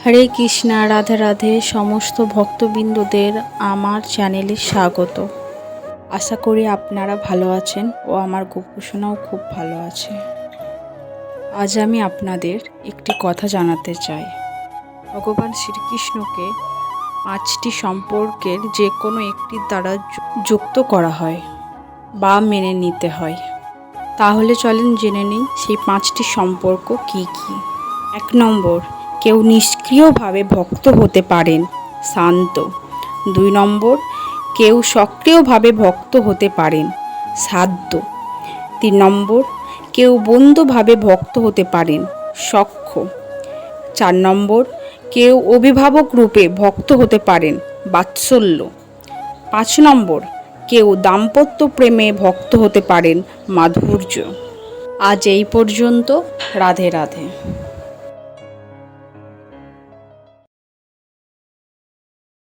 হরে কৃষ্ণা, রাধে রাধে। সমস্ত ভক্তবৃন্দদের আমার চ্যানেলে স্বাগত। আশা করি আপনারা ভালো আছেন ও আমার গোপুসোনাও খুব ভালো আছে। আজ আমি আপনাদের একটি কথা জানাতে চাই। ভগবান শ্রীকৃষ্ণকে 5টি সম্পর্কের যে কোনো একটির দ্বারা যুক্ত করা হয় বা মেনে নিতে হয়। তাহলে চলেন জেনে নিই সেই 5টি সম্পর্ক কি কি। 1 নম্বর, কেউ নিষ্ক্রিয়ভাবে ভক্ত হতে পারেন, শান্ত। 2 নম্বর, কেউ সক্রিয়ভাবে ভক্ত হতে পারেন, সাধ্য। 3 নম্বর, কেউ বন্ধুভাবে ভক্ত হতে পারেন, সখ্য। 4 নম্বর, কেউ অভিভাবক রূপে ভক্ত হতে পারেন, বাৎসল্য। 5 নম্বর, কেউ দাম্পত্য প্রেমে ভক্ত হতে পারেন, মাধুর্য। আজ এই পর্যন্ত। রাধে রাধে।